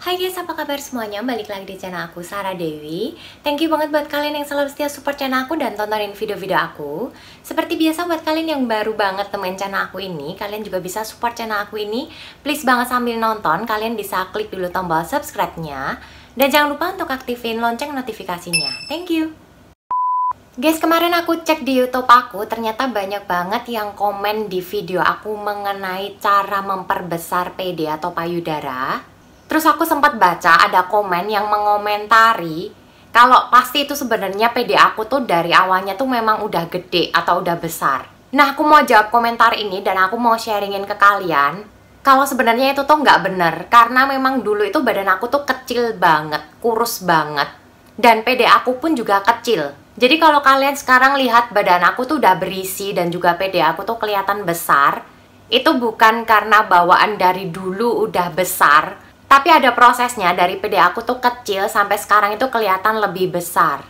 Hai guys, apa kabar semuanya? Balik lagi di channel aku, Sarah Dewi. Thank you banget buat kalian yang selalu setia support channel aku dan tontonin video-video aku. Seperti biasa buat kalian yang baru banget temen channel aku ini, kalian juga bisa support channel aku ini. Please banget sambil nonton, kalian bisa klik dulu tombol subscribe-nya. Dan jangan lupa untuk aktifin lonceng notifikasinya. Thank you! Guys, kemarin aku cek di YouTube aku, ternyata banyak banget yang komen di video aku mengenai cara memperbesar PD atau payudara. Terus aku sempat baca ada komen yang mengomentari kalau pasti itu sebenarnya PD aku tuh dari awalnya tuh memang udah gede atau udah besar. Nah, aku mau jawab komentar ini dan aku mau sharingin ke kalian kalau sebenarnya itu tuh nggak bener, karena memang dulu itu badan aku tuh kecil banget, kurus banget, dan PD aku pun juga kecil. Jadi kalau kalian sekarang lihat badan aku tuh udah berisi dan juga PD aku tuh kelihatan besar, itu bukan karena bawaan dari dulu udah besar, tapi ada prosesnya dari PD aku tuh kecil sampai sekarang itu kelihatan lebih besar.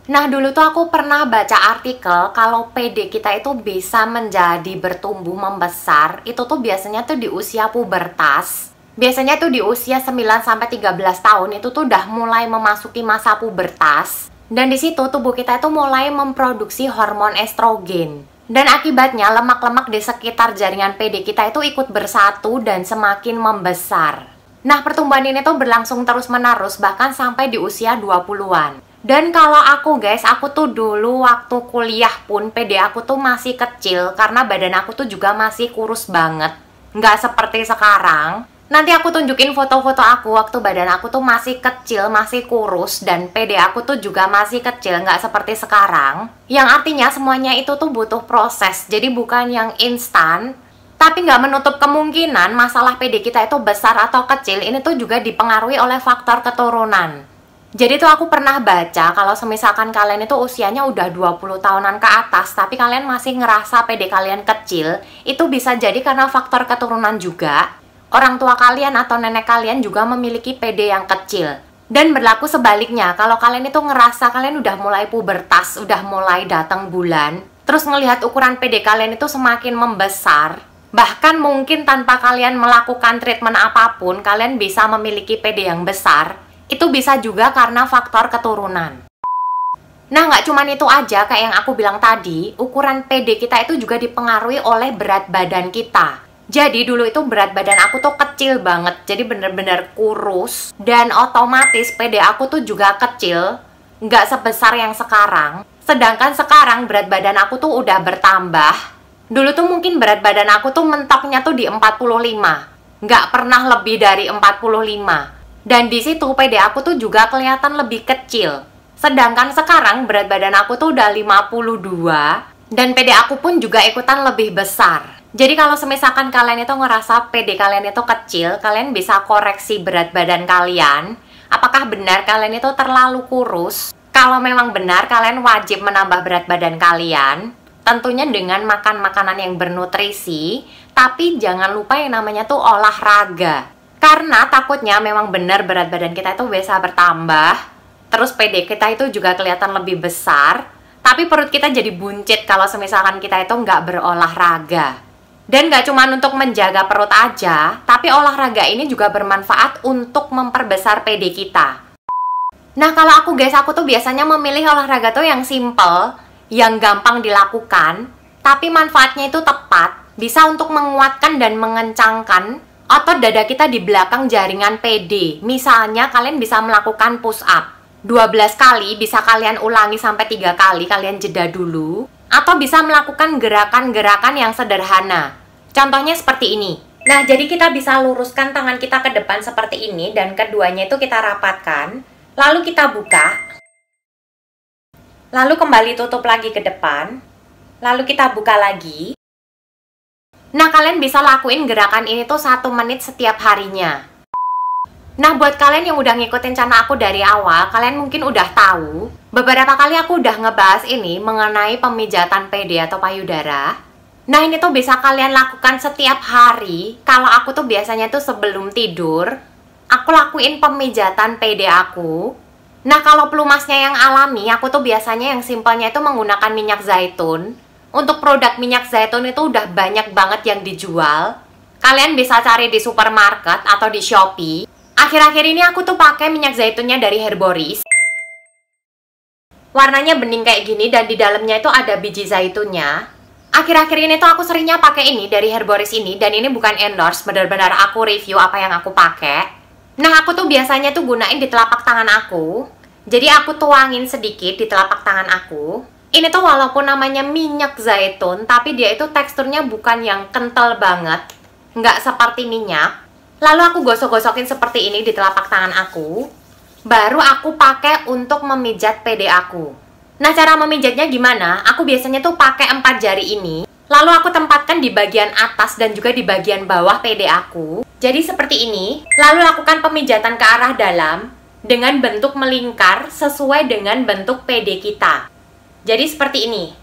Nah, dulu tuh aku pernah baca artikel kalau PD kita itu bisa menjadi bertumbuh membesar, itu tuh biasanya tuh di usia pubertas. Biasanya tuh di usia 9-13 tahun itu tuh udah mulai memasuki masa pubertas. Dan di situ tubuh kita itu mulai memproduksi hormon estrogen. Dan akibatnya lemak-lemak di sekitar jaringan PD kita itu ikut bersatu dan semakin membesar. Nah, pertumbuhan ini tuh berlangsung terus-menerus bahkan sampai di usia 20-an. Dan kalau aku guys, aku tuh dulu waktu kuliah pun PD aku tuh masih kecil karena badan aku tuh juga masih kurus banget. Nggak seperti sekarang. Nanti aku tunjukin foto-foto aku waktu badan aku tuh masih kecil, masih kurus, dan PD aku tuh juga masih kecil, nggak seperti sekarang. Yang artinya semuanya itu tuh butuh proses, jadi bukan yang instan. Tapi nggak menutup kemungkinan masalah PD kita itu besar atau kecil, ini tuh juga dipengaruhi oleh faktor keturunan. Jadi tuh aku pernah baca kalau semisalkan kalian itu usianya udah 20 tahunan ke atas, tapi kalian masih ngerasa PD kalian kecil, itu bisa jadi karena faktor keturunan juga. Orang tua kalian atau nenek kalian juga memiliki PD yang kecil. Dan berlaku sebaliknya, kalau kalian itu ngerasa kalian udah mulai pubertas, udah mulai datang bulan, terus ngelihat ukuran PD kalian itu semakin membesar, bahkan mungkin tanpa kalian melakukan treatment apapun, kalian bisa memiliki PD yang besar. Itu bisa juga karena faktor keturunan. Nah, nggak cuman itu aja, kayak yang aku bilang tadi, ukuran PD kita itu juga dipengaruhi oleh berat badan kita. Jadi dulu itu berat badan aku tuh kecil banget, jadi bener-bener kurus. Dan otomatis PD aku tuh juga kecil, nggak sebesar yang sekarang. Sedangkan sekarang berat badan aku tuh udah bertambah. Dulu tuh mungkin berat badan aku tuh mentoknya tuh di 45. Nggak pernah lebih dari 45. Dan di situ PD aku tuh juga kelihatan lebih kecil. Sedangkan sekarang berat badan aku tuh udah 52. Dan PD aku pun juga ikutan lebih besar. Jadi kalau semisalkan kalian itu ngerasa PD kalian itu kecil, kalian bisa koreksi berat badan kalian. Apakah benar kalian itu terlalu kurus? Kalau memang benar, kalian wajib menambah berat badan kalian. Tentunya dengan makan makanan yang bernutrisi, tapi jangan lupa yang namanya tuh olahraga. Karena takutnya memang benar berat badan kita itu bisa bertambah, terus PD kita itu juga kelihatan lebih besar, tapi perut kita jadi buncit kalau semisalkan kita itu nggak berolahraga. Dan nggak cuma untuk menjaga perut aja, tapi olahraga ini juga bermanfaat untuk memperbesar PD kita. Nah, kalau aku guys, aku tuh biasanya memilih olahraga tuh yang simple, yang gampang dilakukan, tapi manfaatnya itu tepat, bisa untuk menguatkan dan mengencangkan otot dada kita di belakang jaringan PD. Misalnya kalian bisa melakukan push up 12 kali, bisa kalian ulangi sampai 3 kali, kalian jeda dulu. Atau bisa melakukan gerakan-gerakan yang sederhana. Contohnya seperti ini. Nah, jadi kita bisa luruskan tangan kita ke depan seperti ini, dan keduanya itu kita rapatkan. Lalu kita buka. Lalu kembali tutup lagi ke depan. Lalu kita buka lagi. Nah, kalian bisa lakuin gerakan ini tuh 1 menit setiap harinya. Nah, buat kalian yang udah ngikutin channel aku dari awal, kalian mungkin udah tahu. Beberapa kali aku udah ngebahas ini mengenai pemijatan PD atau payudara. Nah, ini tuh bisa kalian lakukan setiap hari. Kalau aku tuh biasanya tuh sebelum tidur, aku lakuin pemijatan PD aku. Nah, kalau pelumasnya yang alami, aku tuh biasanya yang simpelnya itu menggunakan minyak zaitun. Untuk produk minyak zaitun itu udah banyak banget yang dijual. Kalian bisa cari di supermarket atau di Shopee. Akhir-akhir ini aku tuh pakai minyak zaitunnya dari Herboris. Warnanya bening kayak gini dan di dalamnya itu ada biji zaitunnya. Akhir-akhir ini tuh aku seringnya pakai ini dari Herboris ini, dan ini bukan endorse, benar-benar aku review apa yang aku pakai. Nah, aku tuh biasanya tuh gunain di telapak tangan aku. Jadi aku tuangin sedikit di telapak tangan aku. Ini tuh walaupun namanya minyak zaitun, tapi dia itu teksturnya bukan yang kental banget, nggak seperti minyak. Lalu aku gosok-gosokin seperti ini di telapak tangan aku. Baru aku pakai untuk memijat PD aku. Nah, cara memijatnya gimana? Aku biasanya tuh pakai 4 jari ini. Lalu aku tempatkan di bagian atas dan juga di bagian bawah PD aku. Jadi seperti ini. Lalu lakukan pemijatan ke arah dalam dengan bentuk melingkar sesuai dengan bentuk PD kita. Jadi seperti ini.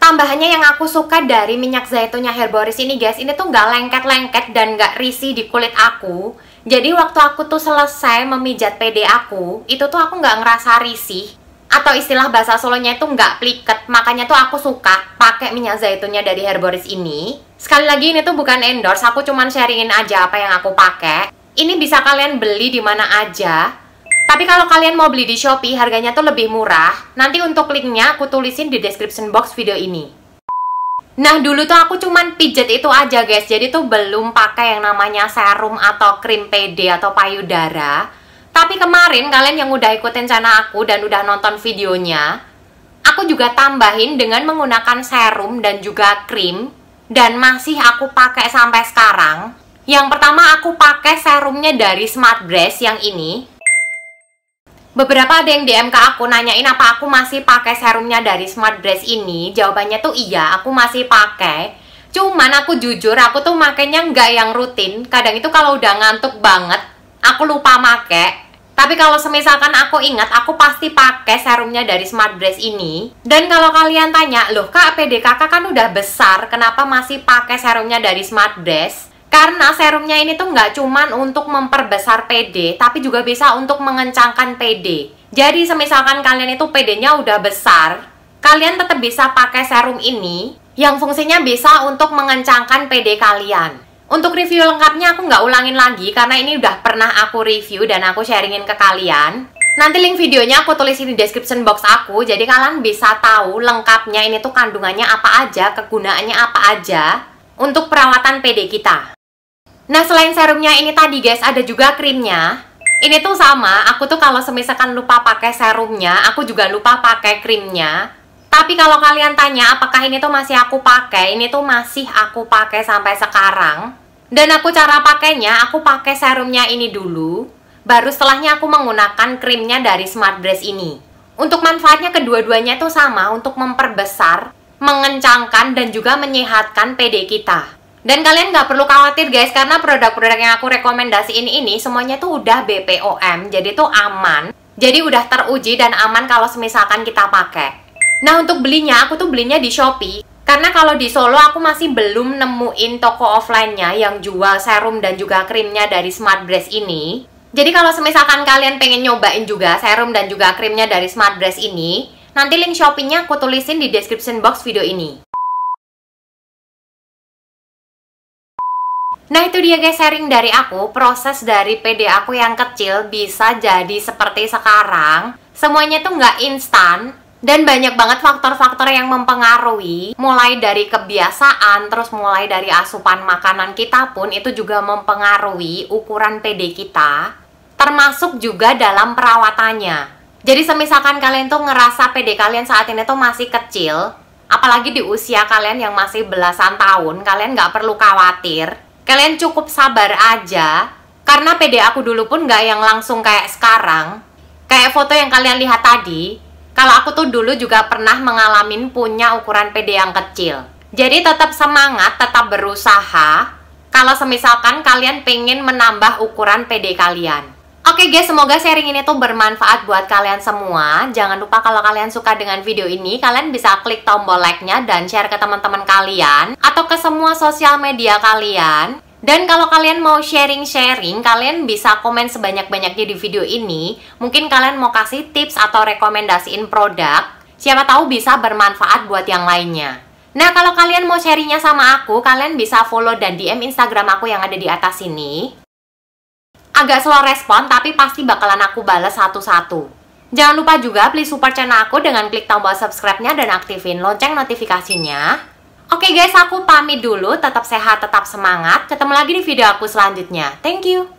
Tambahannya yang aku suka dari minyak zaitunnya Herboris ini guys, ini tuh nggak lengket-lengket dan nggak risih di kulit aku. Jadi waktu aku tuh selesai memijat PD aku, itu tuh aku nggak ngerasa risih. Atau istilah bahasa Solonya itu nggak pliket. Makanya tuh aku suka pakai minyak zaitunnya dari Herboris ini. Sekali lagi ini tuh bukan endorse, aku cuman sharingin aja apa yang aku pakai. Ini bisa kalian beli di mana aja. Tapi kalau kalian mau beli di Shopee, harganya tuh lebih murah. Nanti untuk linknya aku tulisin di description box video ini. Nah, dulu tuh aku cuman pijet itu aja guys. Jadi tuh belum pakai yang namanya serum atau krim PD atau payudara. Tapi kemarin kalian yang udah ikutin channel aku dan udah nonton videonya, aku juga tambahin dengan menggunakan serum dan juga krim. Dan masih aku pakai sampai sekarang. Yang pertama aku pakai serumnya dari Smart Breast yang ini. Beberapa ada yang DM ke aku nanyain apa aku masih pakai serumnya dari Smart Breast ini. Jawabannya tuh iya, aku masih pakai. Cuman aku jujur, aku tuh makainya nggak yang rutin. Kadang itu kalau udah ngantuk banget, aku lupa make. Tapi kalau semisalkan aku ingat, aku pasti pakai serumnya dari Smart Breast ini. Dan kalau kalian tanya, loh kak, PD kakak kan udah besar, kenapa masih pakai serumnya dari Smart Breast? Karena serumnya ini tuh nggak cuman untuk memperbesar PD, tapi juga bisa untuk mengencangkan PD. Jadi semisalkan kalian itu PD-nya udah besar, kalian tetap bisa pakai serum ini yang fungsinya bisa untuk mengencangkan PD kalian. Untuk review lengkapnya aku nggak ulangin lagi karena ini udah pernah aku review dan aku sharingin ke kalian. Nanti link videonya aku tulisin di description box aku, jadi kalian bisa tahu lengkapnya ini tuh kandungannya apa aja, kegunaannya apa aja untuk perawatan PD kita. Nah, selain serumnya ini tadi guys, ada juga krimnya. Ini tuh sama, aku tuh kalau semisalkan lupa pakai serumnya, aku juga lupa pakai krimnya. Tapi kalau kalian tanya apakah ini tuh masih aku pakai, ini tuh masih aku pakai sampai sekarang. Dan aku cara pakainya, aku pakai serumnya ini dulu, baru setelahnya aku menggunakan krimnya dari Smart Breast ini. Untuk manfaatnya kedua-duanya tuh sama, untuk memperbesar, mengencangkan, dan juga menyehatkan PD kita. Dan kalian nggak perlu khawatir guys, karena produk-produk yang aku rekomendasiin ini semuanya tuh udah BPOM, jadi tuh aman. Jadi udah teruji dan aman kalau semisalkan kita pakai. Nah, untuk belinya, aku tuh belinya di Shopee. Karena kalau di Solo aku masih belum nemuin toko offline-nya yang jual serum dan juga krimnya dari Smart Breast ini. Jadi kalau semisalkan kalian pengen nyobain juga serum dan juga krimnya dari Smart Breast ini, nanti link Shopee-nya aku tulisin di description box video ini. Nah, itu dia guys sharing dari aku, proses dari PD aku yang kecil bisa jadi seperti sekarang. Semuanya tuh nggak instan, dan banyak banget faktor-faktor yang mempengaruhi. Mulai dari kebiasaan, terus mulai dari asupan makanan kita pun itu juga mempengaruhi ukuran PD kita. Termasuk juga dalam perawatannya. Jadi semisalkan kalian tuh ngerasa PD kalian saat ini tuh masih kecil, apalagi di usia kalian yang masih belasan tahun, kalian nggak perlu khawatir. Kalian cukup sabar aja, karena PD aku dulu pun nggak yang langsung kayak sekarang. Kayak foto yang kalian lihat tadi, kalau aku tuh dulu juga pernah mengalami punya ukuran PD yang kecil. Jadi tetap semangat, tetap berusaha, kalau semisalkan kalian pengen menambah ukuran PD kalian. Oke guys, semoga sharing ini tuh bermanfaat buat kalian semua. Jangan lupa kalau kalian suka dengan video ini, kalian bisa klik tombol like-nya dan share ke teman-teman kalian atau ke semua sosial media kalian. Dan kalau kalian mau sharing-sharing, kalian bisa komen sebanyak-banyaknya di video ini. Mungkin kalian mau kasih tips atau rekomendasiin produk, siapa tahu bisa bermanfaat buat yang lainnya. Nah, kalau kalian mau sharingnya sama aku, kalian bisa follow dan DM Instagram aku yang ada di atas sini. Agak slow respon, tapi pasti bakalan aku balas satu-satu. Jangan lupa juga please support channel aku dengan klik tombol subscribe-nya dan aktifin lonceng notifikasinya. Oke guys, aku pamit dulu. Tetap sehat, tetap semangat. Ketemu lagi di video aku selanjutnya. Thank you!